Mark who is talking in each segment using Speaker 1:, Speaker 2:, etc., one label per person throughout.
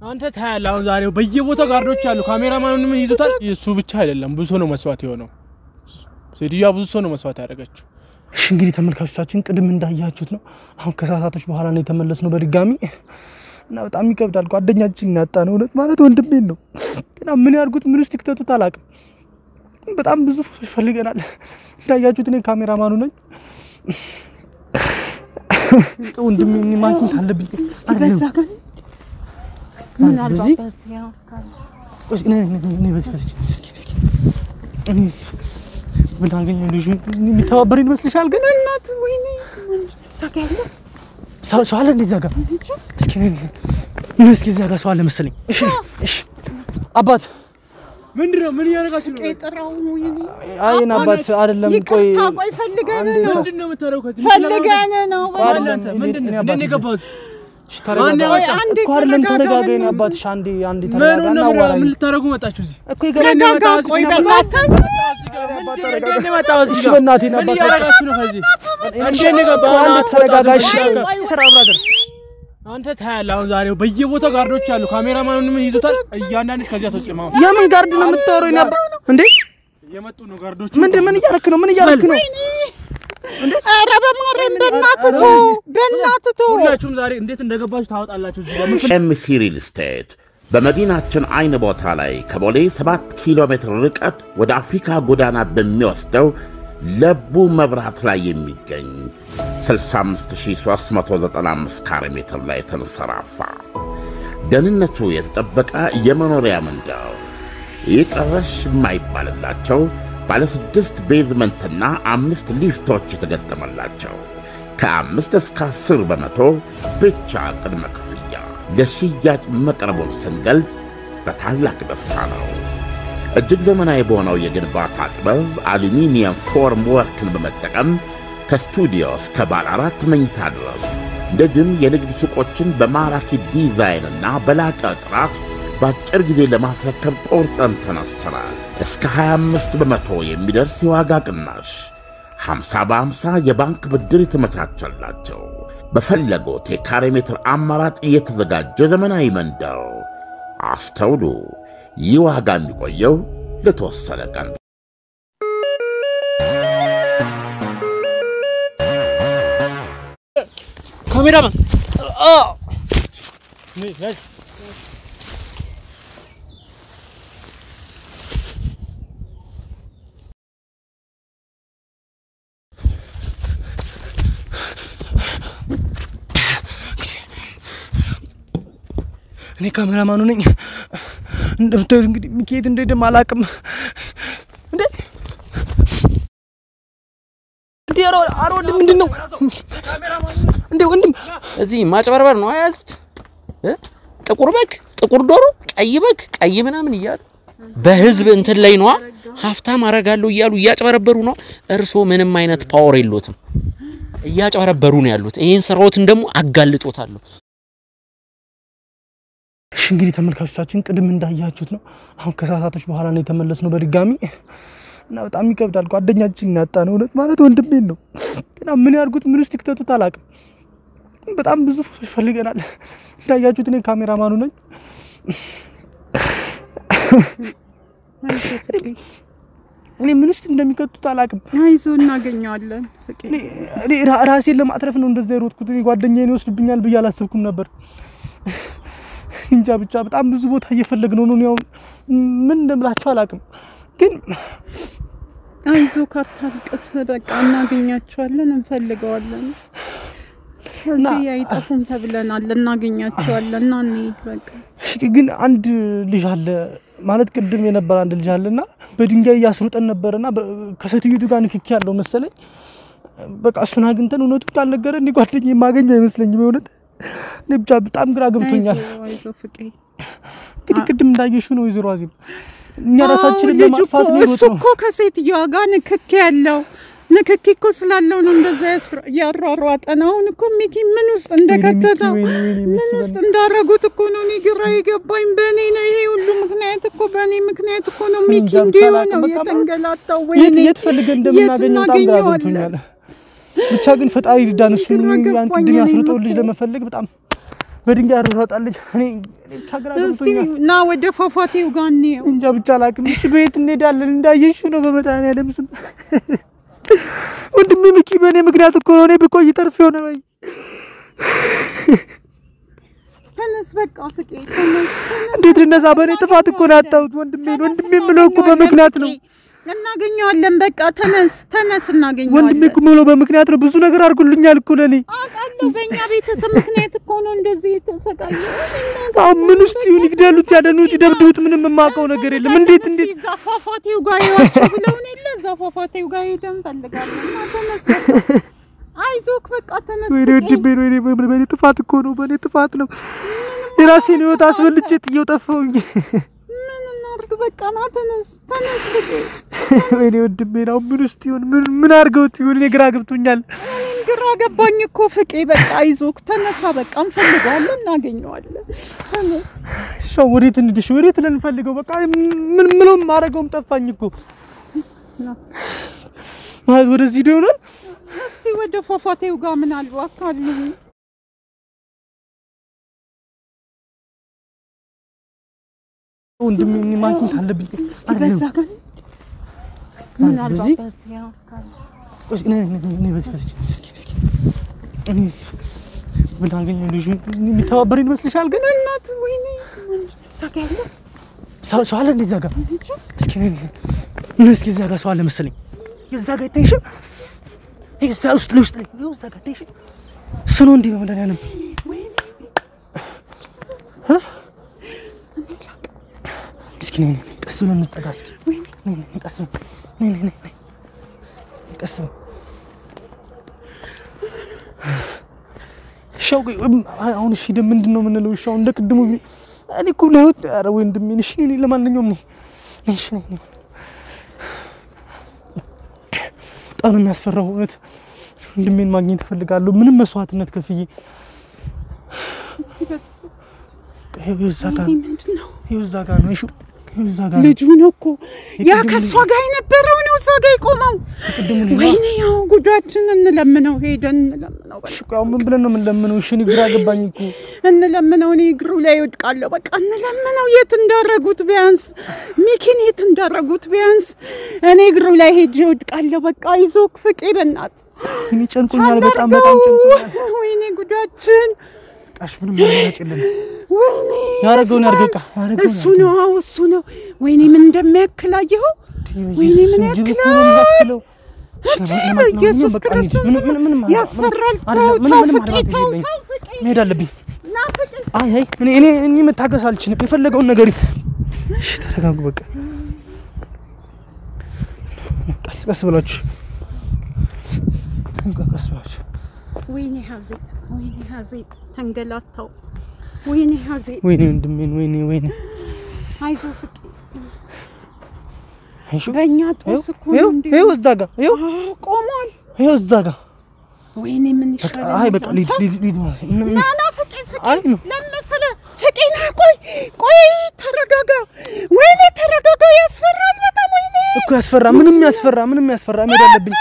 Speaker 1: አንተ ታያለህ አሁን ዛሬው በየቦታው ጋርዶች አሉ ካሜራማኑንም ይዙታል እሱ ብቻ አይደለም ብዙ ነው መስዋዕት የሆነው ሴትዮዋ ብዙ ነው መስዋዕት ያደረገችው እሺ እንግዲህ ተመልካቾቻችን ቅድም እንዳያችሁት ነው አሁን ከሰዓታቶች በኋላ ነው የተመለስነው በድጋሚ እና በጣም ይከብዳል ጓደኛችን ያጣነው እውነት ማለት ወንድሜን ነው እና ምን ያርጉት ምን ውስጥ ይክተቱት አላውቅም በጣም ብዙ ፈልገናል እንዳያችሁት ነው ካሜራማኑ ነኝ ወንድሜን ማግኘት አለብኝ አስተበዛጋ ምን አልባበት ያ እሺ እኔ በዚህ እስኪ እኔ ምን አገኘ ልጅ የሚተባበረኝ ይመስልሻል ግን እናት ወይኔ ሰጋለ ሰው አለ እንደዛ ጋር እስኪ ምን እስኪ እዛ ጋር ሰው አለ መሰለኝ እሺ አባት ምንድነው ምን ያረጋችሁ ነው እጥራው ወይኔ አይና አባት አይደለም ቆይ ፈልገን ነው ምንድነው የምታረው ከዚህ ፈልገን ነው ምንድነው እንደኔ ገባሁት ኳርለም ተረጋጋኝ አባትሽ አንዴ ተረጋጋና ዋራ ምን ልታረጉ መጣችሁ እዚህ እኮ ይገረኛ ቆይ በእናትህ እንደኔ መጣው እዚህ በእናቴ ነበር ያረጋችሁ ነው ከዚህ እንደኔ ገባው አንዴ ተረጋጋሽ ስራ ብራዘር አንተ ታያለህ አሁን ዛሬው በየቦታው ጋርዶች አሉ ካሜራማኑንም ይዙታል እያንዳንድሽ ከዚያ ተጨማው የምን ጋርድ ነው የምታወራው ነበር እንዴ የመጡ ነው ጋርዶች ምን እያረክ ነው አረ በማረም በእናትህ ሁላችሁም ዛሬ እንዴት እንደገባችሁ ታወጣላችሁ
Speaker 2: ኤምሲ ሪል ስቴት በመዲናችን አይነ ቦታ ላይ ከቦሌ 7 ኪሎ ሜትር ርቀት ወደ አፍሪካ ጎዳና በሚወስደው ለቡ መብራት ላይ የሚገኝ 65395 ካሬ ሜትር ላይ ተንሰራፋ ደህንነቱ የተጠበቀ የመኖሪያ መንደር ይቀርሽ የማይባልላቸው ባለ 6 ቤዝመንትና 5 ሊፍቶች የተገጠመላቸው ከ5 እስከ 10% ብቻ ቅድመ ክፍያ ለሽያጭ መቅረቡን ስንገልጽ በታላቅ ደስታ ነው። እጅግ ዘመናዊ በሆነው የግንባታ ጥበብ አሉሚኒየም ፎርም ወርክን በመጠቀም ከስቱዲዮ እስከ ባለ 4 መኝታ ድረስ እንደዚሁም የንግድ ሱቆችን በማራኪ ዲዛይንና በላቀ ጥራት በአጭር ጊዜ ለማስረከብ ቆርጠን ተነስተናል። እስከ 25% የሚደርስ የዋጋ ቅናሽ 50 በ50 የባንክ ብድር የተመቻቸላቸው በፈለጉት የካሬ ሜትር አማራጭ እየተዘጋጀ ዘመናዊ መንደር አስተውሉ። ይህ ዋጋ የሚቆየው ለተወሰነ ቀን
Speaker 1: ካሜራማን እኔ ካሜራማኑ ነኝ እንደምታዩት እንግዲህ ሚኬት እንደደም አላቅም እንዴ አሮድ ምንድነው እንዴ ወንድም
Speaker 3: እዚህ ማጭበርበር ነው ያያዙት ጥቁር በግ ጥቁር ዶሮ ቀይ በግ ቀይ ምናምን ይያሉ በህዝብ እንትን ላይ ነው ሀፍታም አረጋለሁ ይያሉ ያጭበረበሩ ነው እርሶ ምንም አይነት ፓወር የለዎትም ያጭበረበሩ ነው ያሉት ይሄን ስራዎትን ደግሞ አጋልጦታለሁ
Speaker 1: እንግዲህ ተመልካቾቻችን ቅድም እንዳያችሁት ነው አሁን ከሰዓታቶች በኋላ ነው የተመለስነው በድጋሚ እና በጣም ይከብዳል ጓደኛችን ያጣነው እውነት ማለት ወንድሜን ነው እና ምን ያርጉት ምን ውስጥ ይክተቱት አላውቅም በጣም ብዙ ፈልገናል እንዳያችሁት ነው ካሜራማኑ ነኝ እኔ ምን ውስጥ እንደሚከቱት አላውቅም
Speaker 4: አይዞ እናገኘዋለን
Speaker 1: እኔ ራሴን ለማትረፍ ነው እንደዛ የሮጥኩት እኔ ጓደኛዬን ይወስድብኛል ብዬ አላሰብኩም ነበር እንጃ ብቻ በጣም ብዙ ቦታ እየፈለግነው ነው ያው ምን እንደምላችሁ አላውቅም ግን
Speaker 4: አይዞ ካታልቀስ በቃ እናገኛቸዋለን እንፈልገዋለን ከዚህ አይጠፉም ተብለናል እናገኛቸዋለን እና እንሂድ በቃ
Speaker 1: ግን አንድ ልጅ አለ ማለት ቅድም የነበረ አንድ ልጅ አለና በድንጋይ ያስሩጠን ነበርና ከሰትዩቱ ጋር ንክኪ ያለው መሰለኝ በቃ እሱን አግኝተን እውነቱን ካልነገረን ጓደኛዬ ማገኘው አይመስለኝም እውነት ለብቻ በጣም ግራ ገብቶኛል
Speaker 4: አይዞ ፍቄ
Speaker 1: እንግዲህ ቅድም እንዳየሽው ነው ይዘሩ አዚም እኛ ራሳችንን ለማጥፋት ነው
Speaker 4: እሱ እኮ ከሴትዮዋ ጋር ንክኪ ያለው ንክኪ እኮ ስላለው ነው እንደዛ ያሯሯጠ ነው እኮ ሚኪ ምን ውስጥ እንደከተተው ምን ውስጥ እንዳረጉት እኮ ነው ግራ ይገባኝ በእኔ ነው ይሄ ሁሉ ምክንያት እኮ በእኔ ምክንያት እኮ ነው ሚኪ እንዲሆነው የተንገላታው
Speaker 1: ወይኔ የት ፈልገን እንደምናገኘው ታምራለች ብቻ ግን ፈጣሪ ይርዳን እሱ ያን ቅድም ያስሩጠው ልጅ ለመፈለግ በጣም በድንጋይ ያሮጣልኝ እኔ ቻግራ ገብቶኛል
Speaker 4: ና ወደ ፏፏቴው ጋር ነው
Speaker 1: እንጃ ብቻ ላክም እቺ ቤት እንሄዳለን እንዳየሽ ነው በመድኃኒዓለም ስም ወንድሜ ሚኪ በኔ ምክንያት እኮ ነው እኔ ብቆይ ተርፍ ይሆናል ወይ
Speaker 4: ተነስ በቃ ፍቄ ተነስ
Speaker 1: እንዴት እንደዛ በኔ ጥፋት እኮ ነው ያጣሁት ወንድሜ ምለው እኮ በምክንያት ነው
Speaker 4: እናገኘዋለን በቃ ተነስ እናገኘዋለን
Speaker 1: ወንድሜ እኮ ምለው በምክንያት ነው ብዙ ነገር አድርጉልኛል እኮ ለኔ
Speaker 4: አቃለው በእኛ ቤተሰብ ምክንያት እኮ ነው እንደዚህ የተሰቃየው
Speaker 1: አሁን ምን ውስጥ ይሁን ይግደሉት ያደኑት ይደብዱት ምንም የማውቀው ነገር የለም እንዴት
Speaker 4: ዛፋፋቴው ጋር ይዋቸው ብለውን የለ ዛፋፋቴው ጋር ሄደን ፈልጋለን ተነስ አይዞክ በቃ ተነስ
Speaker 1: ወንድሜ በኔ ጥፋት እኮ ነው በኔ ጥፋት ነው የራሴን ህይወት አስበልጬ ጥዬው ጠፋሁኝ
Speaker 4: በቃ ና ተነስ
Speaker 1: ወይኔ ወንድሜ ነው ምን ውስጥ ይሁን ምን አድርገውት ይሁን እኔ ግራ ገብቶኛል
Speaker 4: ግራ ገባኝ እኮ ፍቄ በቃ አይዞክ ተነሳ በቃ እንፈልገዋለን እናገኘዋለን ተነስ
Speaker 1: ሻው ወዴት እንድሽ ወዴት ለንፈልገው በቃ ምን ምንም ማረገውም ጠፋኝ እኮ ማለት ወደዚህ ደውናል
Speaker 4: እስቲ ወደ ፏፏቴው ጋር ምን አልባት ካሉ
Speaker 1: ወንድሜ ማግኘት አለብኝ
Speaker 4: እስቲ በዛ ጋር ምን አልባት
Speaker 1: እኔ በዚህ እስኪ እኔ ምን አገኘ ልጅ የሚተባበረኝ ይመስልሻል ግን
Speaker 4: እናት ወይኔ ሰጋለ
Speaker 1: ሰው አለ እንደዛ ጋር እስኪ እዛ ጋር ሰው አለ መሰለኝ የዛ ጋር ይተይሽ እዛ ውስጥ ለውስጥ ነው እዛ ጋር ይተይሽ ስኖ እንዴ በመድኃኒዓለም እስኪ ነኝ ቀስ ብለን እንጠጋ እስኪ ነኝ ቀስ ነኝ ቀስ ሻው አሁን እሺ ምንድነው የምንለው ሻው እንደ ቅድሙ እኔ እኮ ለውጥ ኧረ ወንድሜ እሺ እኔ ለማንኛውም ነኝ እሺ ነኝ በጣም የሚያስፈራው እውነት ወንድሜን ማግኘት እፈልጋለሁ ምንም መስዋዕትነት ከፍዬ ይኸው እዛ ጋር ነው እሺ
Speaker 4: ልጁ ነው እኮ ያ ከሷ ጋር የነበረው ነው እዛ ጋር የቆመው ወይኔ ያው ጉዳችን እንለምነው ሄደን እንለምነው
Speaker 1: እሺ ያው ምን ብለን ነው የምንለምነው እሺ እኔ ግራ ገባኝ እኮ
Speaker 4: እንለምነው እኔ እግሩ ላይ ወድቃለሁ በቃ እንለምነው የት እንዳረጉት ቢያንስ ሚኪን የት እንዳረጉት ቢያንስ እኔ እግሩ ላይ ሄጄ ወድቃለሁ በቃ አይዞክ ፍቄ በእናት
Speaker 1: እኔ ጨንቆኛል በጣም ጨንቆኛል
Speaker 4: ወይኔ ጉዳችን
Speaker 1: ቃሽ ምንም ማራጭ የለም
Speaker 4: ወይኔ
Speaker 1: ያረገውን ያርገቃ
Speaker 4: እሱ ነው ወይኔ ምን እንደሚያክል አየሁ ወይኔ ምን ያክላል ኢየሱስ ክርስቶስ ምን ያስፈራል ምን መሄድ አለብኝ አይ እኔ መታገስ አልችልም የፈለገውን ነገር እሺ ተረጋጉ በቃ ቀስ ብላችሁ ወይኔ ሀዜ ተንገላታው ወይኔ ሀዜ
Speaker 1: ወይኔ ወንድሜን ወይኔ
Speaker 4: አይዞህ ፍቄ በእኛ ጦስ እኮ
Speaker 1: ይኸው እዛ ጋር
Speaker 4: ቆሟል
Speaker 1: ይኸው እዛ ጋር
Speaker 4: ወይኔ ምን ይሻላል
Speaker 1: አይ በቃ ሊድ
Speaker 4: ናና ፍቄ ለምሳሌ ፍቄ ና ቆይ ተረጋጋ ወይኔ ተረጋጋ ያስፈራል በጣም ወይኔ
Speaker 1: እኮ ያስፈራ ምንም ያስፈራ መሄድ አለብኝ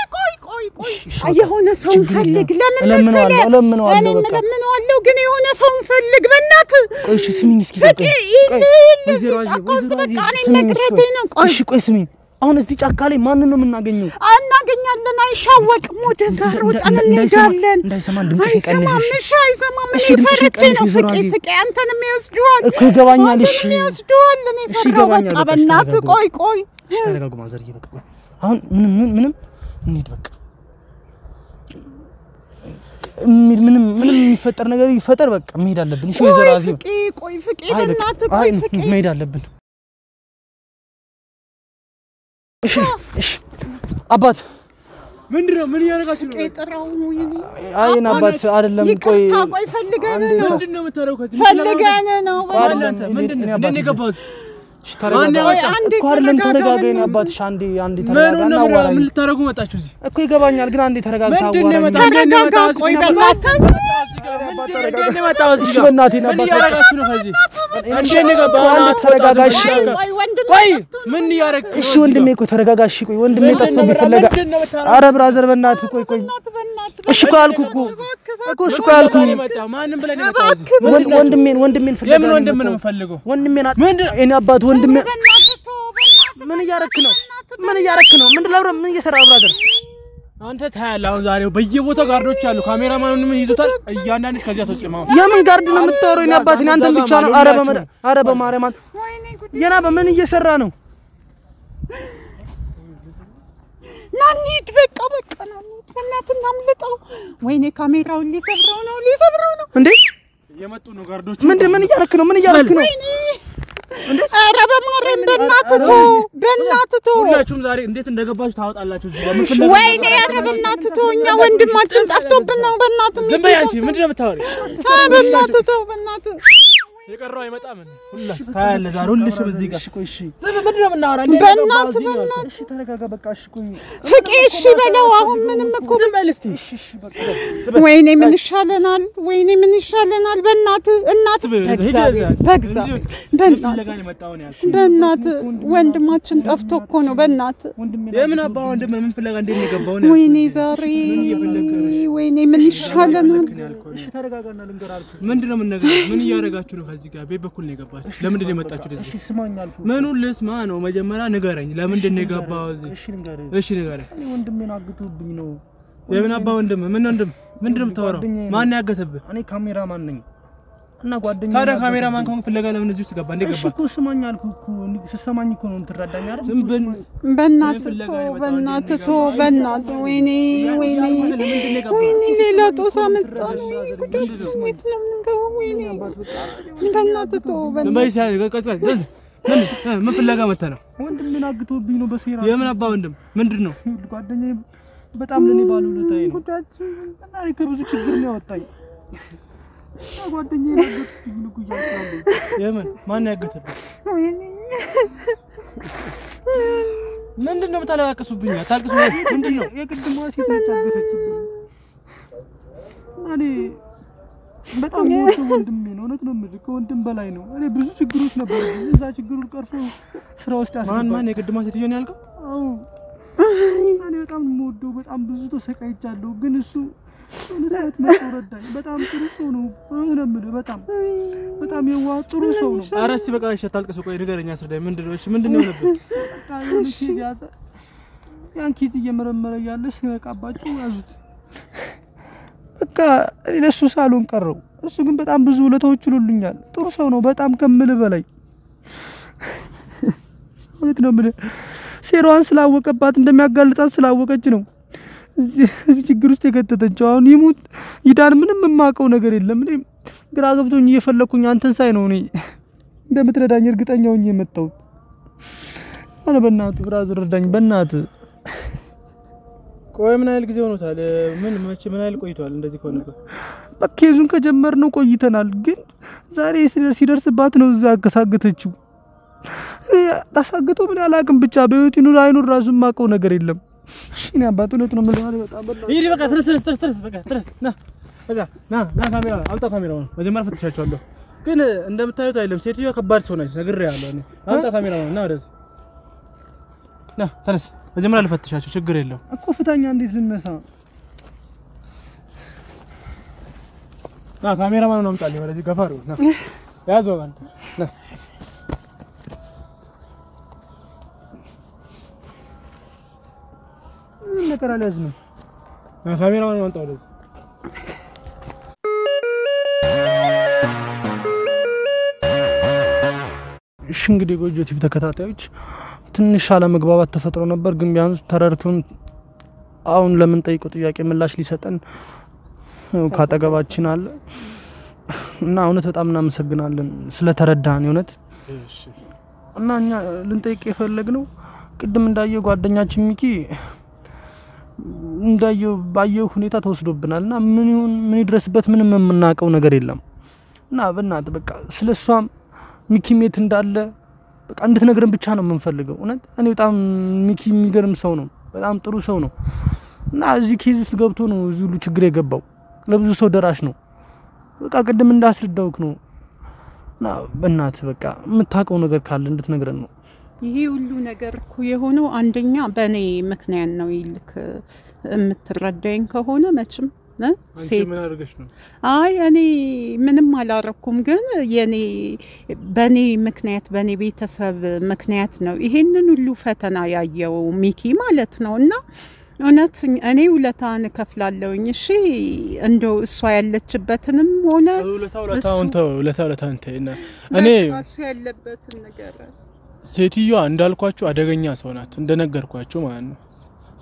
Speaker 4: ቆይ የሆነ ሰው ፈልግ ለምን መሰለ ለምንዋለው ግን የሆነ ሰው ፈልግ በእናት
Speaker 1: ቆይ እሺ ስሚኝ እስኪ ቆይ ስሚኝ አሁን እዚህ ጫካ ላይ ማንን ነው የምናገኘው
Speaker 4: እናገኛለን አይታወቅም ወደ ዛሬ ወጣን እንሄዳለን
Speaker 1: እንዳይሰማን ድምፅሽን ቀንሽ
Speaker 4: እሺ አይሰማም እሺ ፈርቼ ነው ፍቄ አንተንም ይወስዱዋል
Speaker 1: እኮ ይገባኛል እሺ
Speaker 4: ይወስዱዋል እኔ ፈራው በቃ በእናት ቆይ
Speaker 1: ተረጋጉ ማዘርዬ በቃ አሁን ምንም እንሂድ በቃ ምንም የሚፈጠር ነገር ይፈጠር በቃ መሄድ አለብን እሺ ዘራዚ
Speaker 4: ቆይ ፍቄ በእናት ቆይ ፍቄ
Speaker 1: መሄድ አለብን እሺ አባት ምንድነው ምን ያረጋችሁ ነው
Speaker 4: እጥራው ነው ይሄ
Speaker 1: አይና አባት አይደለም ቆይ
Speaker 4: ፈልገን ነው
Speaker 5: ምንድነው የምታረው ከዚህ
Speaker 4: ፈልገን ነው
Speaker 5: ምንድነው እንደኔ ገባሁት
Speaker 1: አንዴ ተረጋጋኝ አባትሽ አንዴ ተረጋጋና አዋራኝ
Speaker 5: ምን ልታረጉ መጣችሁ እዚህ
Speaker 1: እኮ ይገባኛል ግን አንዴ ተረጋግታ አዋራኝ
Speaker 4: ተረጋጋ ቆይ በእናትህ
Speaker 5: ምንድነው መጣው እዚህ
Speaker 1: በእናቴ ነው አባትሽ
Speaker 5: ያረጋችሁ ነው ከዚህ እንዴት ነው የገባው?
Speaker 1: ተረጋጋሽ
Speaker 5: ቆይ ምን ያረክ?
Speaker 1: እሺ ወንድሜ ቆይ ተረጋጋሽ ቆይ ወንድሜ ጠፍቶብኝ ፍለጋ ኧረ ብራዘር በእናትህ ቆይ እሺ እኮ አልኩህ እኮ እሺ እኮ አልኩህ
Speaker 5: ማንንም ብለህ ነው የመጣው
Speaker 1: ወንድሜን ፍለጋ
Speaker 5: የምን ወንድም ነው የምፈልገው
Speaker 1: ወንድሜን እኔ አባት ወንድሜ ምን እያረክ ነው ምንድን ነው ምን እየሰራህ ብራዘር
Speaker 5: አንተ ታያለህ አሁን ዛሬው በየቦታው ጋርዶች አሉ ካሜራማኑንም ይዙታል እያንዳንድሽ ከዚያ ተጨማው
Speaker 1: የምን ጋርድ ነው የምታወራው እኔ አባት እኔ አንተን ብቻ ነው ኧረ በማርያም የና በምን እየሰራ ነው
Speaker 4: ናኒት በቃ ናኒት በእናትና ምልጣው ወይኔ ካሜራውን ሊሰብረው ነው
Speaker 1: እንዴ
Speaker 5: የመጡ ነው ጋርዶች
Speaker 1: ምን እያረክ ነው
Speaker 4: ኧረ በማርያም በእናትህ
Speaker 5: ሁላችሁም ዛሬ እንዴት እንደገባችሁ ታወጣላችሁ እዚህ ለምን ፍለጋ
Speaker 4: ወይኔ ኧረ በእናትህ እኛ ወንድማችን ጠፍቶብን ነው በእናትህ
Speaker 5: ዝም በይ አንቺ ምንድን ነው የምታወሪው
Speaker 4: በእናትህ
Speaker 5: የቀረው አይመጣም ሁላችሁ ታያለህ ዛሬ ሁልሽም እዚህ ጋር
Speaker 1: እሺ
Speaker 5: ምንድን ነው የምናወራ
Speaker 4: በእናትህ
Speaker 1: እሺ ተረጋጋ በቃ እሺ ቆይ
Speaker 4: ፍቄ እሺ በለው አሁን ምንም እኮ
Speaker 5: ዝም በል እስቲ
Speaker 1: እሺ በቃ
Speaker 4: ወይኔ ምን ይሻለናል በእናትህ እናት በእናትህ ወንድማችን ጠፍቶ እኮ ነው በእናትህ
Speaker 5: የምን አባ ወንድም ምን ፍለጋ እንዴት ነው የገባው ነው
Speaker 4: ወይኔ ዛሬ ወይኔ ምን ይሻለናል
Speaker 1: እሺ ተረጋጋና ልንገራችሁ
Speaker 5: ምንድን ነው ምን እያደረጋችሁ ነው ከዚህ ጋር ቤት በኩል ነው የገባችሁ ለምንድን ነው የመጣችሁት እዚህ
Speaker 1: እሺ ስማኛል
Speaker 5: ምኑን ልስማ ነው መጀመሪያ ንገረኝ ለምንድን ነው የገባው እዚህ እሺ ንገረኝ
Speaker 1: እኔ ወንድሜን አግቶብኝ ነው
Speaker 5: የምን አባ ወንድም ምንድን ነው የምታወራው ማን ያገተብህ
Speaker 1: እኔ ካሜራማን ነኝ እና ጓደኛዬ
Speaker 5: ታዲያ ካሜራማን ከሆንክ ፍለጋ ለምን እዚህ ውስጥ ገባ እንዴ ገባ
Speaker 1: እሺ እኮ ስማኛል እኮ ስሰማኝ እኮ ነው ትረዳኝ አይደል
Speaker 4: በእናትህ ወይኔ ሌላ ጦሳ መጣን ወይት ነው የምንገባው ወይኔ በእናትህ
Speaker 5: ምን ፍለጋ መጣ ነው
Speaker 1: ወንድሜን አግቶብኝ ነው በሴራ
Speaker 5: የምን አባ ወንድም ምንድን ነው
Speaker 1: ጓደኛዬ በጣም ለኔ ባለውለታዬ ነው እና እኔ ከብዙ ችግር ነው ያወጣኝ ጓደኛዬ አግቶብኝ ነው ያለው
Speaker 5: የምን ማን ያገተብህ ምንድን ነው የምታለቃቅሱብኝ አታልቅሱ ምንድን ነው
Speaker 1: የቅድሟ ሴት አገተችብኝ እኔ በጣም ወንድሜ ነው እውነት ነው የምልህ ከወንድም በላይ ነው እኔ ብዙ ችግሮች ነበር እዛ ችግሩን ቀርፎ ስራ ውስጥ ያስገባኝ
Speaker 5: ማን የቅድሟ ሴት ነው ያልከው
Speaker 1: አዎ እኔ በጣም የምወደው በጣም ብዙ ተሰቃይቻለሁ ግን እሱ ለሰዓት መረዳኝ በጣም ጥሩ ሰው ነው እውነት በጣም የዋህ ጥሩ ሰው ነው
Speaker 5: ኧረ እስቲ በቃ እሺ አታልቅሱ ቆይ ንገረኝ አስረዳኝ ምንድን ነው የሆነብህ
Speaker 1: ያን ኪዝ እየመረመረ ያለ ሲነቃባቸው ያዙት በቃ እኔ ለሱ ሳሎን ቀረው እሱ ግን በጣም ብዙ ውለታዎች ሁሉኛል ጥሩ ሰው ነው በጣም ከምልህ በላይ እውነት ነው የምልህ ሴራዋን ስላወቀባት እንደሚያጋልጣት ስላወቀች ነው እዚህ ችግር ውስጥ የከተተችው አሁን ይሙት ይዳን ምንም የማውቀው ነገር የለም እኔ ግራ ገብቶኝ እየፈለኩኝ አንተን ሳይ ነው እኔ እንደምትረዳኝ እርግጠኛ ሆኜ የመጣሁት አረ በእናትህ ብራዘር ረዳኝ በእናትህ
Speaker 5: ቆይ ምን ያህል ጊዜ ሆኖታል ምን ያህል ቆይቷል እንደዚህ ከሆነ
Speaker 1: በኬዙን ከጀመርነው ቆይተናል ግን ዛሬ ሲደርስባት ነው እዛ አከሳገተችው ታሳግቶ ምን ያላቅም ብቻ በህይወት ይኑር አይኑር ራሱ የማውቀው ነገር የለም እኔ አባቱ ነው ማለት በጣም
Speaker 5: ይሄ በቃ ትርስ በቃ ና ካሜራ አውጣ ካሜራውን መጀመሪያ ፈትሻቸዋለሁ ግን እንደምታዩት አይደለም ሴትዮዋ ከባድ ሰው ነች ነግሬያለሁ እኔ አውጣ ካሜራውን ና ወደዚህ ና ተነስ መጀመሪያ ልፈትሻቸው ችግር የለም
Speaker 1: እኮ ፍታኛ እንዴት ልነሳ
Speaker 5: ና ካሜራማኑን አምጣልኝ ወደዚህ ገፋሩ ና ያዘው አንተ ና
Speaker 1: ነገር አልያዝንም
Speaker 5: ካሜራማኑን አምጣ ወደዚህ
Speaker 1: እሺ እንግዲህ ጎጆ ቲቪ ተከታታዮች ትንሽ አለመግባባት ተፈጥሮ ነበር ግን ቢያንስ ተረድቶን አሁን ለምን ጠይቀው ጥያቄ ምላሽ ሊሰጠን ካጠገባችን አለ እና እውነት በጣም እናመሰግናለን ስለተረዳን እውነት
Speaker 5: እሺ
Speaker 1: እና እኛ ልንጠይቅ የፈለግነው ቅድም እንዳየው ጓደኛችን ሚኪ እንዳየው ባየው ሁኔታ ተወስዶብናልና ምን ይድረስበት ምንም የምናውቀው ነገር የለም እና በእናትህ በቃ ስለሷም ሚኪ ሜት እንዳለ በቃ እንድትነግረን ብቻ ነው የምንፈልገው እውነት እኔ በጣም ሚኪ የሚገርም ሰው ነው በጣም ጥሩ ሰው ነው እና እዚህ ኬዝ ውስጥ ገብቶ ነው እዚህ ሁሉ ችግር የገባው ለብዙ ሰው ደራሽ ነው በቃ ቅድም እንዳስረዳውክ ነው እና በእናትህ በቃ የምታውቀው ነገር ካለ እንድትነግረን ነው።
Speaker 4: ይሄ ሁሉ ነገር እኮ የሆነው አንደኛ በእኔ ምክንያት ነው። ይልክ የምትረዳኝ ከሆነ መቼም
Speaker 5: ሴት ምን አድርገሽ ነው?
Speaker 4: አይ እኔ ምንም አላረኩም፣ ግን በኔ ምክንያት በኔ ቤተሰብ ምክንያት ነው ይሄንን ሁሉ ፈተና ያየው ሚኪ ማለት ነው። እና እውነት እኔ ውለታን ከፍላለሁኝ። እሺ እንደው እሷ ያለችበትንም ሆነ
Speaker 5: ውለታውን ተይና እኔ
Speaker 4: እሱ ያለበትን ነገር
Speaker 5: ሴትዮዋ እንዳልኳችሁ አደገኛ ሰው ናት፣ እንደነገርኳችሁ ማለት ነው።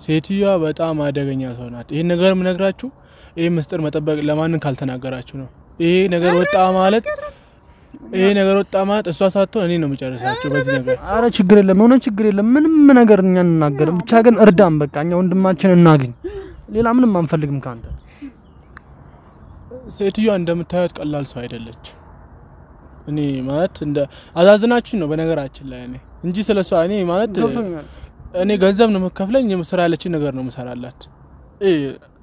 Speaker 5: ሴትዮዋ በጣም አደገኛ ሰው ናት። ይሄን ነገር ምነግራችሁ ይሄ ምስጢር መጠበቅ ለማንን ካልተናገራችሁ ነው። ይሄ ነገር ወጣ ማለት እሷ ሳትሆን እኔ ነው መጨረሻችሁ በዚህ ነገር።
Speaker 1: አረ ችግር የለም፣ ሆነ ችግር የለም። ምንም ነገር እኛ እንናገርም፣ ብቻ ግን እርዳም። በቃ እኛ ወንድማችን እናግኝ፣ ሌላ ምንም አንፈልግም ካንተ።
Speaker 5: ሴትዮዋ እንደምታዩት ቀላል ሰው አይደለች። እኔ ማለት እንደ አዛዝናችሁ ነው በነገራችን ላይ እኔ እንጂ ስለሷ እኔ ማለት እኔ ገንዘብ ነው መከፍለኝ የምስራ ያለችን ነገር ነው መሰራላት።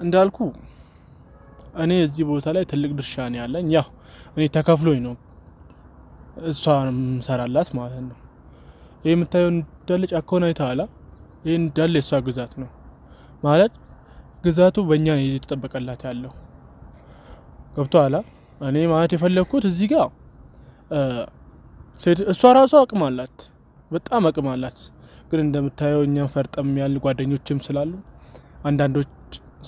Speaker 5: እንዳልኩ እኔ እዚህ ቦታ ላይ ትልቅ ድርሻ ነው ያለኝ። ያው እኔ ተከፍሎኝ ነው እሷን መሰራላት ማለት ነው። ይሄ የምታየው እንዳለ ጫካውን አይተሃል? ይሄ እንዳለ እሷ ግዛት ነው ማለት ግዛቱ በእኛ ነው የተጠበቀላት ያለው። ገብቶሃል? እኔ ማለት የፈለኩት እዚህ ጋር እሷ ራሷ አቅም አላት፣ በጣም አቅም አላት። ግን እንደምታየው እኛን ፈርጠም ያል ጓደኞችም ስላሉ አንዳንዶች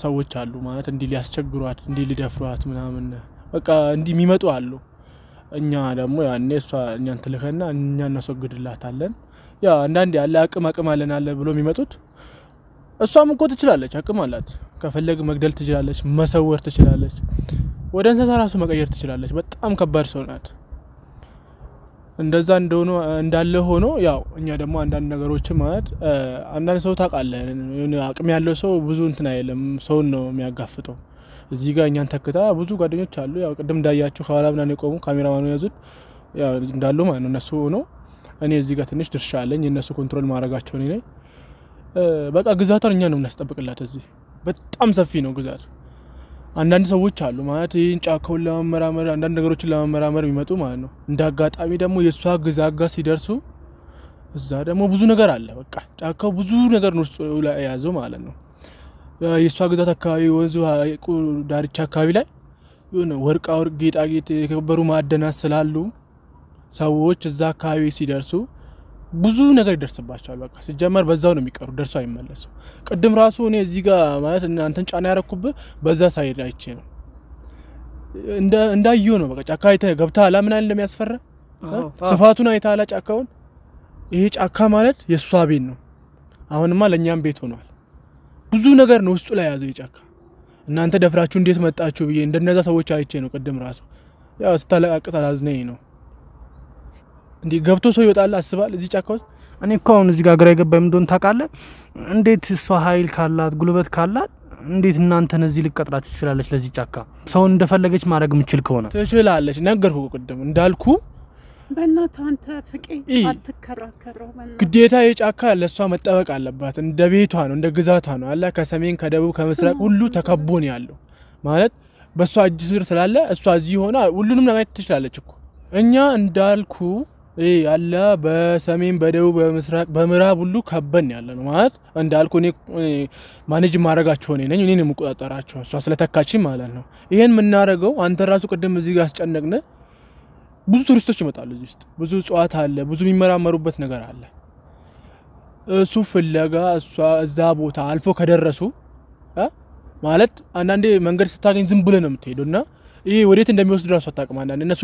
Speaker 5: ሰዎች አሉ ማለት እንዲ ሊያስቸግሯት እንዲ ሊደፍሯት ምናምን በቃ እንዲ የሚመጡ አሉ። እኛ ደግሞ ያኔ እሷ እኛን ትልከና እኛ እናስወግድላታለን። ያ አንዳንዴ ያለ አቅም አለን አለ ብሎ የሚመጡት እሷም እኮ ትችላለች፣ አቅም አላት። ከፈለግ መግደል ትችላለች፣ መሰወር ትችላለች፣ ወደ እንስሳ ራሱ መቀየር ትችላለች። በጣም ከባድ ሰው ናት። እንደዛ እንዳለ ሆኖ ያው እኛ ደግሞ አንዳንድ ነገሮች ማለት አንዳንድ ሰው ታውቃለህ አቅም ያለው ሰው ብዙ እንትን አይደለም፣ ሰው ነው የሚያጋፍጠው። እዚህ ጋር እኛን ተከታ ብዙ ጓደኞች አሉ። ያው ቅድም እንዳያችሁ ከኋላ ምናምን የቆሙ ካሜራማኑ ያዙት ያው እንዳሉ ማለት ነው እነሱ ሆኖ እኔ እዚህ ጋር ትንሽ ድርሻ አለኝ የነሱ ኮንትሮል ማድረጋቸው ነኝ። በቃ ግዛቷን እኛ ነው እናስጠብቅላት። እዚህ በጣም ሰፊ ነው ግዛቱ። አንዳንድ ሰዎች አሉ ማለት ይሄን ጫካውን ለማመራመር አንዳንድ ነገሮችን ለማመራመር የሚመጡ ማለት ነው። እንዳጋጣሚ ደግሞ የሷ ግዛጋ ሲደርሱ እዛ ደግሞ ብዙ ነገር አለ። በቃ ጫካው ብዙ ነገር ነው ያዘው ማለት ነው። የሷ ግዛት አካባቢ ወንዙ ዳርቻ አካባቢ ላይ የሆነ ወርቅ ጌጣጌጥ የከበሩ ማዕድናት ስላሉ ሰዎች እዛ አካባቢ ሲደርሱ ብዙ ነገር ይደርስባቸዋል። በቃ ሲጀመር በዛው ነው የሚቀሩ፣ ደርሶ አይመለሱ። ቅድም ራሱ እኔ እዚህ ጋር ማለት አንተን ጫና ያረኩብህ በዛ ሳይድ አይቼ ነው እንዳየው ነው። በቃ ጫካ አይተህ ገብተሃል ምን አይደለም የሚያስፈራ ስፋቱን አይተሃል ጫካውን። ይሄ ጫካ ማለት የሷ ቤት ነው። አሁንማ ለኛም ቤት ሆኗል። ብዙ ነገር ነው ውስጡ ላይ ያዘው ጫካ። እናንተ ደፍራችሁ እንዴት መጣችሁ ብዬ እንደነዛ ሰዎች አይቼ ነው ቅድም ራሱ ያው ስታለቃቅስ አዝነኝ ነው። እንዴ ገብቶ ሰው ይወጣል አስባል እዚህ ጫካ ውስጥ።
Speaker 1: እኔ እኮ አሁን እዚህ ጋር ግራ የገባኝ እንደሆነ ታውቃለህ? እንዴት እሷ ኃይል ካላት ጉልበት ካላት እንዴት እናንተን እዚህ ልቀጥራችሁ ትችላለች? ለዚህ ጫካ ሰው እንደፈለገች ማድረግ የምትችል ከሆነ
Speaker 5: ትችላለች። ነገርኩ ቅድም እንዳልኩ
Speaker 4: በእናትህ አንተ ፍቄ አትከራከረው።
Speaker 5: ግዴታ የጫካ ለሷ መጠበቅ አለባት። እንደ ቤቷ ነው፣ እንደ ግዛቷ ነው አለ። ከሰሜን ከደቡብ ከምስራቅ ሁሉ ተከቦ ነው ያለው ማለት በሷ እጅ ስር ስላለ እሷ እዚህ ሆና ሁሉንም ለማየት ትችላለች እኮ። እኛ እንዳልኩ ያለ በሰሜን በደቡብ በምስራቅ በምዕራብ ሁሉ ከበን ያለ ነው ማለት እንዳልኩ እኔ ማኔጅ ማድረጋቸው ነኝ እኔ ነው መቆጣጠራቸው እሷ ስለተካችኝ ማለት ነው። ይሄን ምን እናረጋው አንተ ራሱ ቅድም እዚህ ጋር አስጨነቅነ። ብዙ ቱሪስቶች ይመጣሉ እዚህ ውስጥ፣ ብዙ ጿት አለ፣ ብዙ የሚመራመሩበት ነገር አለ። እሱ ፍለጋ እሷ እዛ ቦታ አልፎ ከደረሱ ማለት አንዳንዴ መንገድ ስታገኝ ዝም ብለ ነው የምትሄደውና ይሄ ወዴት እንደሚወስድ ራሱ አታውቅም። አንዳንዴ እነሱ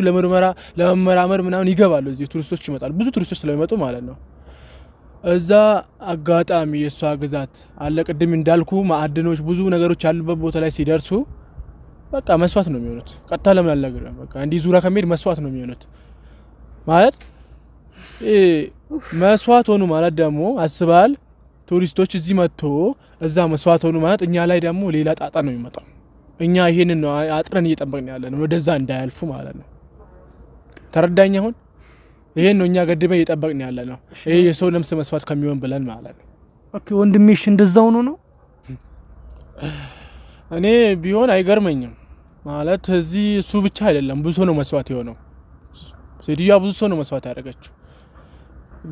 Speaker 5: ለመመራመር ምናምን ይገባሉ። እዚህ ቱሪስቶች ይመጣሉ፣ ብዙ ቱሪስቶች ስለሚመጡ ማለት ነው። እዛ አጋጣሚ የሷ ግዛት አለ ቅድም እንዳልኩ ማዕድኖች ብዙ ነገሮች ያሉበት ቦታ ላይ ሲደርሱ በቃ መስዋዕት ነው የሚሆኑት። ቀጥታ ለምን አልነገርም በቃ እንዲ ዙራ ከመሄድ መስዋዕት ነው የሚሆኑት ማለት መስዋዕት ሆኑ ማለት ደግሞ አስባል ቱሪስቶች እዚህ መጥቶ እዛ መስዋዕት ሆኑ ማለት እኛ ላይ ደግሞ ሌላ ጣጣ ነው የሚመጣው። እኛ ይሄንን ነው አጥረን እየጠበቅን ያለነው ወደዛ እንዳያልፉ ማለት ነው። ተረዳኝ አሁን? ይሄን ነው እኛ ገድበን እየጠበቅን ያለነው ይሄ የሰው ነፍስ መስዋዕት ከሚሆን ብለን ማለት ነው።
Speaker 1: ኦኬ ወንድሜሽ እንደዛው ነው?
Speaker 5: እኔ ቢሆን አይገርመኝም ማለት እዚህ እሱ ብቻ አይደለም ብዙ ነው መስዋዕት የሆነው። ሴትዮዋ ብዙ ሰው ነው መስዋዕት ያደረገችው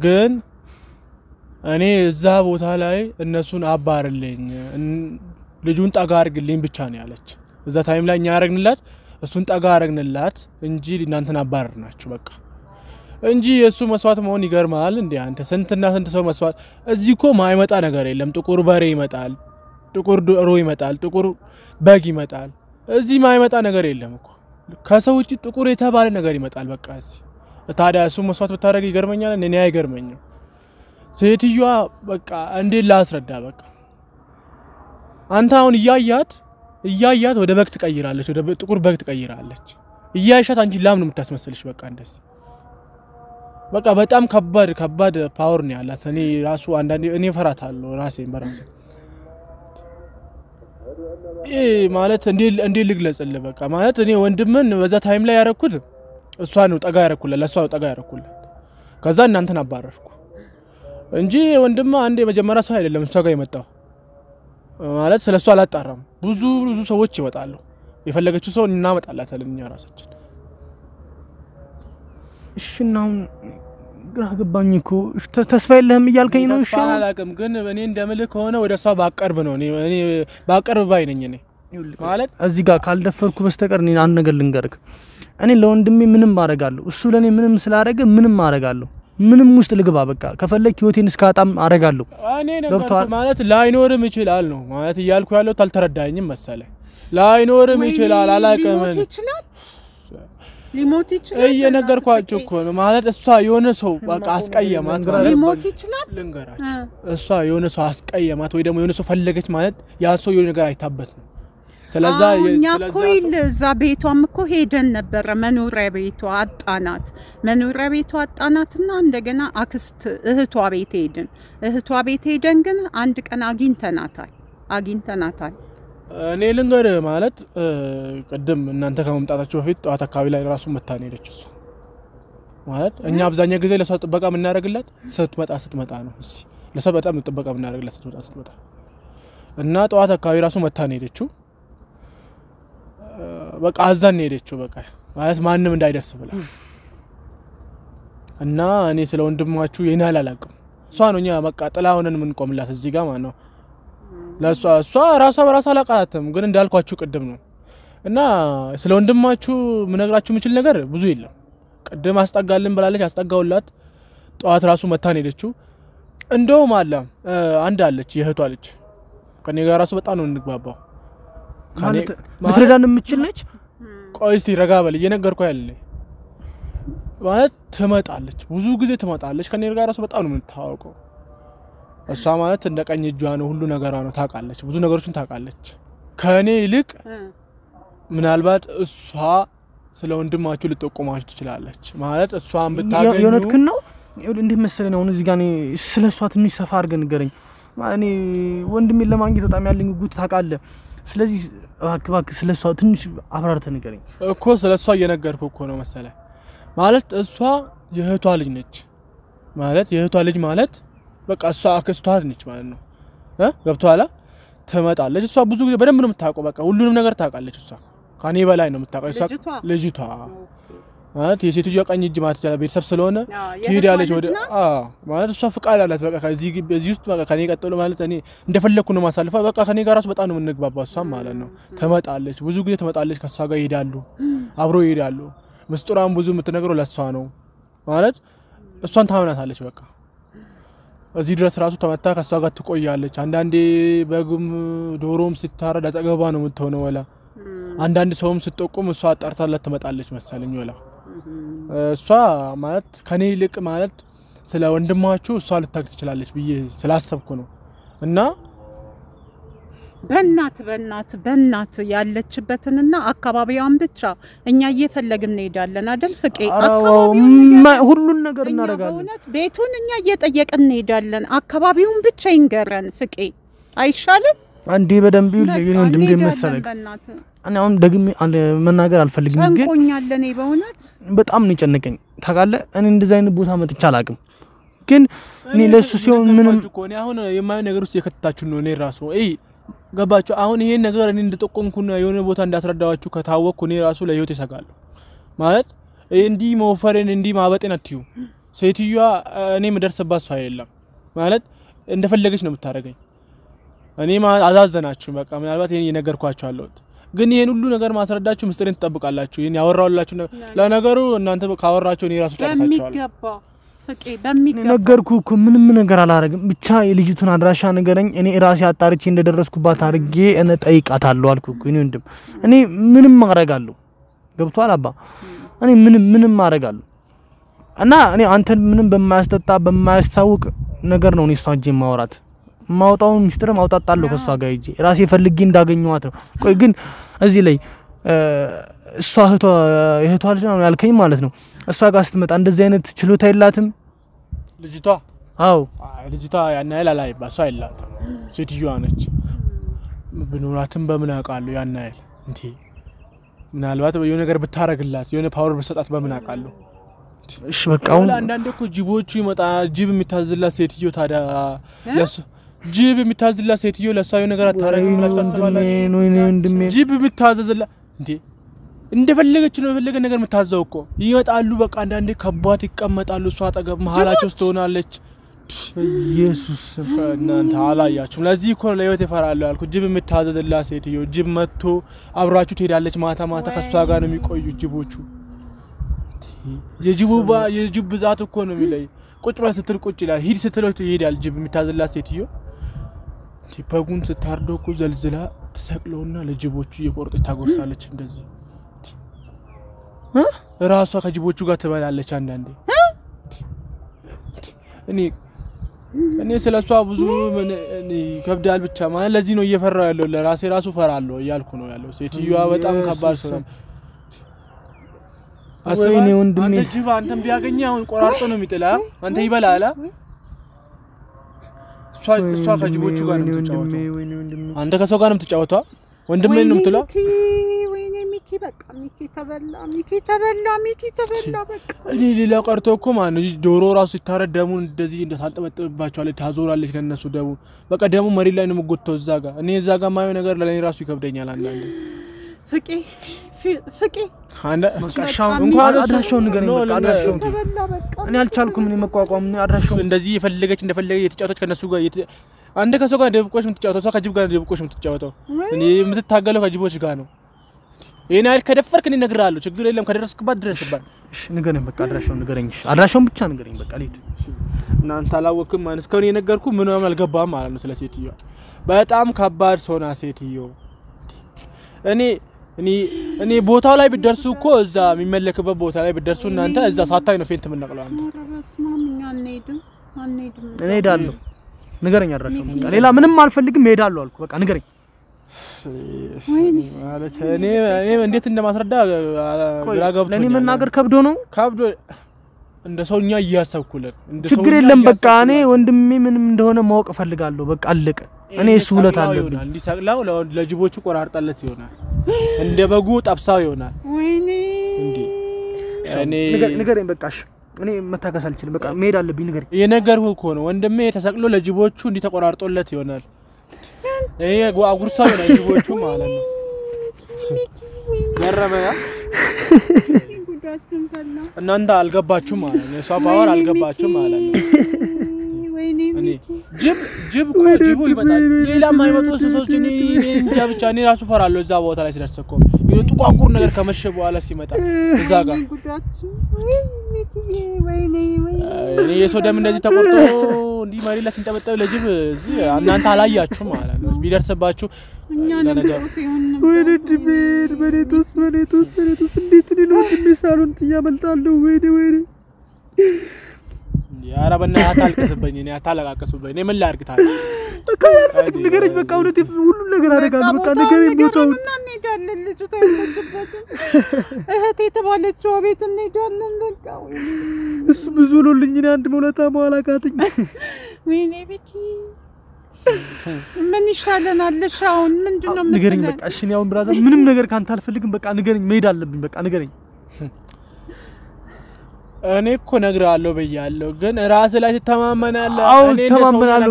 Speaker 5: ግን እኔ እዛ ቦታ ላይ እነሱን አባርልኝ ልጁን ጠጋ አርግልኝ ብቻ ነው ያለች እዛ ታይም ላይ እኛ ያረግንላት እሱን ጠጋ አረግንላት እንጂ እናንተን አባርናችሁ በቃ እንጂ የሱ መስዋዕት መሆን ይገርማል እንዴ አንተ ስንትና ስንት ሰው መስዋዕት እዚህ እኮ ማይመጣ ነገር የለም ጥቁር በሬ ይመጣል ጥቁር ዶሮ ይመጣል ጥቁር በግ ይመጣል እዚህ ማይመጣ ነገር የለም እኮ ከሰው ውጪ ጥቁር የተባለ ነገር ይመጣል በቃ እዚህ ታዲያ እሱ መስዋዕት ብታረግ ይገርመኛል እኔ አይገርመኝም ሴትዮዋ በቃ እንዴ ላስረዳ በቃ አንተ አሁን እያያት ወደ በግ ትቀይራለች ወደ ጥቁር በግ ትቀይራለች እያያሻት አንቺ ላም ነው የምታስመስልሽ በቃ እንደዚህ በቃ በጣም ከባድ ፓወር ነው ያላት እኔ ራሱ አንዳንዴ እኔ ፈራታለሁ ራሴን በራሴ ማለት እንዴ ልግለጽልህ በቃ ማለት እኔ ወንድምን በዛ ታይም ላይ ያረኩት እሷ ነው ጠጋ ያረኩላት ለሷ ነው ጠጋ ያረኩላት ከዛ እናንተን አባረርኩ እንጂ ወንድማ አንዴ መጀመሪያ ሰው አይደለም እሷ ጋር የመጣው ማለት ስለሷ አላጣራም ብዙ ሰዎች ይወጣሉ የፈለገችው ሰው እናመጣላታለን እኛ ራሳችን
Speaker 1: እሺ ነው ግራ ገባኝ እኮ ተስፋ የለህም እያልከኝ ነው እሺ
Speaker 5: አላቅም ግን እኔ እንደምልህ ከሆነ ወደሷ ባቀርብ ነው እኔ ባቀርብ ባይ ነኝ እኔ ማለት
Speaker 1: እዚህ ጋር ካልደፈርኩ በስተቀር እኔ አንድ ነገር ልንገርክ እኔ ለወንድሜ ምንም ማረጋለሁ እሱ ለኔ ምንም ስላረገ ምንም ማረጋለሁ ምንም ውስጥ ልግባ በቃ ከፈለክ ህይወቴን እስካጣም አረጋለሁ
Speaker 5: እኔ ነገር ማለት ላይኖርም ይችላል ነው ማለት ይያልኩ ያለው ታልተረዳኝም መሰለኝ ላይኖርም ይችላል አላቀም
Speaker 4: ሊሞት ይችላል
Speaker 5: እየነገርኳችሁ እኮ ነው ማለት እሷ የሆነ ሰው በቃ አስቀየማት
Speaker 4: ሊሞት ይችላል
Speaker 5: ልንገራችሁ እሷ የሆነ ሰው አስቀየማት ወይ ደግሞ የሆነ ሰው ፈለገች ማለት ያ ሰው የሆነ ነገር አይታበት ነው ስለዛ
Speaker 4: እዛ ቤቷም እኮ ሄደን ነበር መኖሪያ ቤቷ አጣናትና እንደገና አክስት እህቷ ቤት ሄደን ግን አንድ ቀን አግኝተናታል
Speaker 5: እኔ ልንገርህ ማለት ቀደም እናንተ ከመምጣታችሁ በፊት ጧት አካባቢ ላይ ራሱ መታን ሄደች እሱ ማለት እኛ አብዛኛው ጊዜ ለሰው ጥበቃ ምን እናደርግላት ስትመጣ ነው እሺ ለሰው በጣም ጥበቃ ምን እናደርግላት ስትመጣ እና ጧት አካባቢ ራሱ መታን ሄደችው በቃ አዛን ሄደችው በቃ ማለት ማንንም እንዳይደርስ ብላ እና እኔ ስለ ወንድማችሁ የናል አላቅም እሷ ነውኛ በቃ ጥላውንን ምን ቆምላት እዚህ ጋር ማለት ነው ለሷ ራሷ በራሷ አላቃተም ግን እንዳልኳችሁ ቀደም ነው እና ስለ ወንድማችሁ ምነግራችሁ ምችል ነገር ብዙ የለም ቀደም አስጠጋልን ብላለች አስጠጋውላት ጧት ራሱ መታን ሄደችው እንደውም አለ አንድ አለች የእህቷ ልጅ ከኔ ጋር ራሱ በጣም ነው እንግባባው
Speaker 1: ማለት ልትረዳን የምትችል ነች
Speaker 5: ቆይ እስቲ ረጋ በል እየነገርኩ ያለ ማለት ትመጣለች ብዙ ጊዜ ትመጣለች ከኔ ጋር ራሱ በጣም ነው የምታውቀው እሷ ማለት እንደቀኝ እጇ ነው ሁሉ ነገሯ ነው ታውቃለች ብዙ ነገሮችን ታውቃለች ከኔ ይልቅ ምናልባት እሷ ስለ ወንድማችሁ ልትጠቆማችሁ ትችላለች ማለት እሷን ብታገኙ
Speaker 1: የሆነትክን ነው እንዴ መሰለኝ አሁን እዚህ ጋር እኔ ስለሷ ትንሽ ሰፋ አድርገን ንገረኝ ማኔ ወንድሜን ለማግኘት በጣም ያለኝ ጉት ታውቃለህ ስለዚህ እባክህ ስለሷ ትንሽ አብራርተህ ንገረኝ
Speaker 5: እኮ ስለሷ እየነገርኩ እኮ ነው መሰለኝ ማለት እሷ የእህቷ ልጅ ነች ማለት የእህቷ ልጅ ማለት በቃ እሷ አክስቷ ነች ማለት ነው ገብቷላ ትመጣለች እሷ ብዙ ጊዜ በደንብ ነው የምታውቀው በቃ ሁሉንም ነገር ታውቃለች እሷ ካኔ በላይ ነው የምታውቀው እሷ ልጅቷ ማለት የሴትዮዋ ቀኝ እጅ ማለት ይችላል ቤተሰብ ስለሆነ ትሄዳለች ወደ ማለት እሷ ፍቃድ አላት በቃ እዚህ ውስጥ በቃ ከኔ ቀጥሎ ማለት እኔ እንደፈለኩ ነው ማሳልፋ በቃ ከኔ ጋር ራሱ በጣም ነው የምንግባባው እሷ ማለት ነው ትመጣለች ብዙ ጊዜ ትመጣለች ከሷ ጋር ይሄዳሉ አብሮ ይሄዳሉ ምስጥራም ብዙ የምትነግረው ለሷ ነው ማለት እሷን ታምናታለች በቃ እዚህ ድረስ ራሱ ተመታ ከሷ ጋር ትቆያለች አንዳንዴ በግም ዶሮም ሲታረድ አጠገቧ ነው የምትሆነው ወላ አንዳንድ ሰውም ስትጠቁም እሷ አጣርታላት ትመጣለች መሰለኝ ወላ እሷ ማለት ከኔ ይልቅ ማለት ስለ ወንድማችሁ እሷ ልታክ ትችላለች ብዬ ስላሰብኩ ነው እና
Speaker 4: በእናት ያለችበትንና አካባቢዋን ብቻ እኛ እየፈለግን እንሄዳለን አይደል ፍቄ
Speaker 1: ሁሉን ነገር እናረጋለን
Speaker 4: በእውነት ቤቱን እኛ እየጠየቅን እንሄዳለን አካባቢውን ብቻ ይንገረን ፍቄ አይሻልም
Speaker 1: አንዴ በደንብ ይልኝ ወንድም መሰለክ እኔ አሁን ደግሜ መናገር አልፈልግም ግን
Speaker 4: ቆኛለኔ በእውነት
Speaker 1: በጣም ነው ጨነቀኝ ታውቃለህ እኔ እንደዛ አይነት ቦታ መጥቻ አላቅም ግን እኔ ለሱ ሲሆን ምንም
Speaker 5: እኔ አሁን የማየው ነገር ውስጥ የከተታችሁ ነው እኔ ራሱ ገባችሁ አሁን ይሄን ነገር እኔ እንደተቆንኩና የሆነ ቦታ እንዳስረዳዋችሁ ከታወቅኩ እኔ ራሱ ለህይወት ይሰጋለሁ ማለት እንዲ መወፈሬን እንዲ ማበጤን አትዩ ሴትዮዋ እኔ መደርስባት ሰው አይደለም ማለት እንደፈለገች ነው የምታረገኝ እኔ አዛዘናችሁ በቃ ምናልባት ይሄን የነገርኳችሁ አለውት ግን ይሄን ሁሉ ነገር ማስረዳችሁ ምስጥሬን ተጠብቃላችሁ ይሄን ያወራውላችሁ ለነገሩ እናንተ ካወራችሁ እኔ ራሱ ጨርሳችኋል
Speaker 1: ነገርኩ እኮ ምንም ነገር አላረግም ብቻ የልጅቱን አድራሻ ነገረኝ እኔ ራሴ አጣርቼ እንደደረስኩባት አርጌ እኔ ጠይቃታለሁ አልኩ እኮ እኔ ምንም ማረጋለሁ ገብቷል አባ እኔ ምንም ማረጋለሁ እና እኔ አንተን ምንም በማያስጠጣ በማያስታውቅ ነገር ነው እኔ እሷን ጀም ማውራት ማውጣው ሚስጥር ማውጣጣለሁ ከሷ ጋር ይጂ ራሴ ፈልጊ እንዳገኘዋት ነው ቆይ ግን እዚህ ላይ እሷ እህቷ ልጅ ነው ያልከኝ ማለት ነው እሷ ጋር ስትመጣ እንደዚህ አይነት ችሎታ የላትም
Speaker 5: ልጅቷ
Speaker 1: አው
Speaker 5: ልጅቷ ያና ያላላይ ባሷ አይላትም ሴትዮዋ ነች ብኖራትም በምን አውቃለሁ ያና ያል እንዴ ምናልባት የሆነ ነገር ብታረግላት የሆነ ፓወር በሰጣት በምን አውቃለሁ
Speaker 1: እሺ በቃ አሁን
Speaker 5: አንዳንዴ እኮ ጅቦቹ ይመጣ ጅብ የሚታዝላት ሴትዮ ታዲያ ለሱ ጅብ የሚታዝላት ሴትዮ ለሷ የሆነ ነገር አታረግም ብላችሁ ታስባላችሁ ጅብ የሚታዘዝላት እንዴ እንደፈለገች ነው የፈለገ ነገር የምታዘው እኮ ይመጣሉ በቃ አንዳንዴ ከባድ ይቀመጣሉ እሷ አጠገብ መሃላቸው ውስጥ ሆናለች ኢየሱስ እናንተ አላያችሁም ለዚህ እኮ ለህይወት ይፈራሉ ያልኩ ጅብ የምታዘዝላት ሴትዮ ጅብ መጥቶ አብራችሁ ትሄዳለች ማታ ከሷ ጋር ነው የሚቆዩ ጅቦቹ የጅብ ብዛት እኮ ነው የሚለይ ቁጭ በል ስትል ቁጭ ይላል ሂድ ስትለው ይሄዳል ጅብ የሚታዘዝላት ሴትዮ በጉን ስታርዶ እኮ ዘልዝላ ተሰቅለውና ለጅቦቹ እየቆረጠ ታጎርሳለች እንደዚህ ራሷ ከጅቦቹ ጋር ትበላለች አንዳንዴ እኔ ስለሷ ብዙ ከብዳል ብቻ ማለት ለዚህ ነው እየፈራው ያለው ለራሴ ራሱ ፈራለሁ ያልኩ ነው ያለው ሴትዮዋ በጣም ከባድ ሰው ነው አሰኔ ወንድሜ አንተ ጅብ አንተም ቢያገኝ አሁን ቆራርጦ ነው የሚጥላ አንተ ይበላላ እሷ ከጅቦቹ ጋር ነው የምትጫወተው አንተ ከሰው ጋር ነው የምትጫወተው ወንድሜ ነው የምትለው
Speaker 4: ወይኔ ሚኪ በቃ ሚኪ ተበላ በቃ
Speaker 5: እኔ ሌላ ቀርቶ እኮ ማን ነው ዶሮ ራሱ ሲታረድ ደሙን እንደዚህ እንደታልጠበጥባቸዋል ታዞራለች ለነሱ ደሙ በቃ ደሙ መሪ ላይ ነው የምጎተው እዛ ጋር እኔ እዛ ጋር ማየው ነገር ለኔ ራሱ ይከብደኛል አንዳንዴ ፍቄ
Speaker 1: እንኳን አድራሻውን ንገረኝ በቃ አድራሻውን እኔ አልቻልኩም እኔ መቋቋም አድራሻውን
Speaker 5: እንደዚህ የፈለገች እንደፈለገ የተጫወተች ከነሱ ጋር አንተ ከሰው ጋር ደብቆሽ የምትጫወተው ሰው ከጅብ ጋር ደብቆሽ የምትጫወተው እኔ የምትታገለው ከጅቦች ጋር ነው እኔ አይል ከደፈርክ እኔ እነግርሃለሁ ችግር የለም ከደረስክባት ድረስባት
Speaker 1: እሺ ንገረኝ በቃ አድራሻውን ንገረኝ እሺ አድራሻውን ብቻ ንገረኝ በቃ ልሂድ
Speaker 5: እናንተ አላወቅም ማለት እስከ እኔ የነገርኩ ምንም አልገባም ማለት ነው ስለ ሴትዮዋ በጣም ከባድ ሰው ናት ሴትዮ እኔ ቦታው ላይ ቢደርሱ እኮ እዛ የሚመለክበት ቦታ ላይ ቢደርሱ እናንተ እዛ ሳታይ ነው ፌንት ምንነቅለው አንተ
Speaker 1: እኔ ሄዳለሁ ንገረኝ አድራሻውን በቃ ሌላ ምንም አልፈልግም ሄዳለሁ አልኩ በቃ ንገረኝ
Speaker 5: ማለት እኔ እንዴት እንደማስረዳ ግራ ገብቶኛል
Speaker 1: ለኔ መናገር ከብዶ ነው
Speaker 5: እንደ ሰውኛ እያሰብኩልን እንደ ሰው
Speaker 1: ችግር የለም በቃ እኔ ወንድሜ ምንም እንደሆነ ማወቅ ፈልጋለሁ በቃ አለቀ እኔ እሱ ሁለት አለብኝ
Speaker 5: እንዲሰቅላው ለጅቦቹ ቆራርጣለት ይሆናል እንደ በጉ ጠብሳው ይሆናል
Speaker 4: ወይኔ
Speaker 5: እኔ
Speaker 1: ንገረኝ በቃሽ እኔ መታከስ አልችልም በቃ መሄድ አለብኝ ንገረኝ
Speaker 5: የነገርኩህ እኮ ነው ወንድሜ ተሰቅሎ ለጅቦቹ እንዲተቆራርጦለት ይሆናል እኔ አጉርሳው ነው ጅቦቹ ማለት ነው ገረመያ እናንተ አልገባችሁም ማለት ነው እሷ ፓወር አልገባችሁም ማለት ነው
Speaker 4: ወይኔ
Speaker 5: ጅብ እኮ ጅቡ ይመጣል ሌላም አይመጡ ሰዎች እኔ እንጃ ብቻ እኔ ራሱ ፈራለሁ እዛ ቦታ ላይ ሲደርስ እኮ ጥቋቁር ነገር ከመሸ በኋላ ሲመጣ እዛ ጋር እኔ የሰው ደም እንደዚህ ተቆርጦ እንዲህ መሪ ላይ ሲንጠበጠብ ለጅብ እዚህ እናንተ አላያችሁም ማለት ነው ቢደርስባችሁ
Speaker 4: እኛ ነገር
Speaker 1: ወይኔ ድቤር በኔቶስ እንዴት ነው እንደሚሳሉን ያመልጣለሁ ወይኔ
Speaker 5: ያራ በእናትህ አታልቅስብኝ እኔ አታለቃቅስብኝ እኔ ምን ላድርግታል
Speaker 1: በቃ ንገረኝ በቃ እውነት ሁሉ ነገር አደርጋለሁ በቃ ንገረኝ ቦታው
Speaker 4: እና እንሄዳለን ልጅ ታይሞችበት እህቴ ተባለችው ቤት እንሄዳለን በቃ
Speaker 1: እሱ ብዙ ሆኖልኝ እኔ አንድ ሞለታ ማላቃተኝ
Speaker 4: ወይኔ ቢኪ ምን ይሻለናል ሻውን ምንድነው
Speaker 1: ንገረኝ በቃ እሺ እኔ አሁን ብራዘር ምንም ነገር ካንተ አልፈልግም በቃ ንገረኝ መሄድ አለብኝ በቃ ንገረኝ
Speaker 5: እኔ እኮ ነግራለሁ በያለሁ ግን ራስ ላይ ተማመናለህ
Speaker 1: እኔ ተማመናለሁ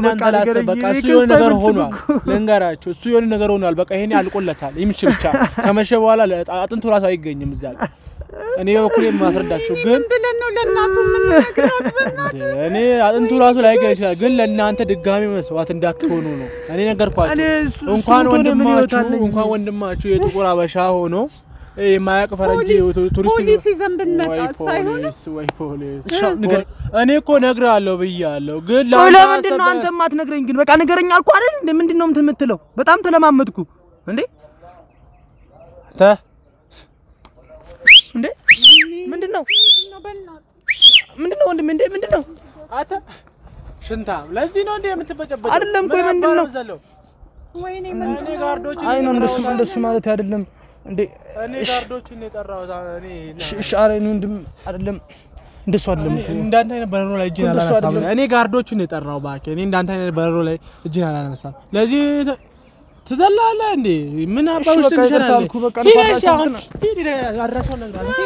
Speaker 5: በቃ እሱ የሆነ ነገር ሆኗል ለንገራችሁ እሱ የሆነ ነገር ሆኗል በቃ ይሄኔ አልቆለታል ይምሽ ብቻ ከመሸ በኋላ አጥንቱ ራሱ አይገኝም እዛ እኔ በኩል የማስረዳቸው ግን
Speaker 4: ብለን ነው ለእናቱ ምን ነግራት በእናቱ
Speaker 5: እኔ አጥንቱ ራሱ ላይ ጋር ይችላል ግን ለእናንተ ድጋሚ መስዋዕት እንዳትሆኑ ነው እኔ ነገርኳችሁ እንኳን ወንድማችሁ የጥቁር አበሻ ሆኖ የማያውቅ ፈረንጅ ቱሪስት
Speaker 4: ፖሊስ ይዘን ብንመጣ ሳይሆን
Speaker 5: ወይ ፖሊስ እኔ እኮ ነግራለሁ ብያለሁ ግን
Speaker 1: ለምንድን ነው አንተ ማትነግረኝ ግን በቃ ንገረኝ አልኩ አይደል እንዴ ምንድነው የምትለው በጣም ተለማመጥኩ እንዴ እንዴ ምንድነው ወንድም እንዴ ምንድነው
Speaker 5: አታ ሽንታም ለዚህ ነው እንዴ የምትበጨበጨው
Speaker 1: አይደለም ቆይ ምንድነው
Speaker 4: ወይኔ ምን
Speaker 5: ጋርዶች
Speaker 1: አይ ነው እንደሱ ማለት አይደለም እንዴ
Speaker 5: እኔ ጋርዶችን የጠራው እኔ
Speaker 1: ሻሬ ነው እንድም አይደለም እንደሱ አይደለም
Speaker 5: እንዳንተ አይነት በረሮ ላይ እጅን አላነሳም እኔ ጋርዶችን የጠራው ባከ እኔ እንዳንተ አይነት በረሮ ላይ እጅን አላነሳም ለዚህ ትዘላለህ እንዴ ምን አባውሽ ትንሽራለህ
Speaker 1: በቃ
Speaker 5: ሂድ አድራሻውን ነግራለሁ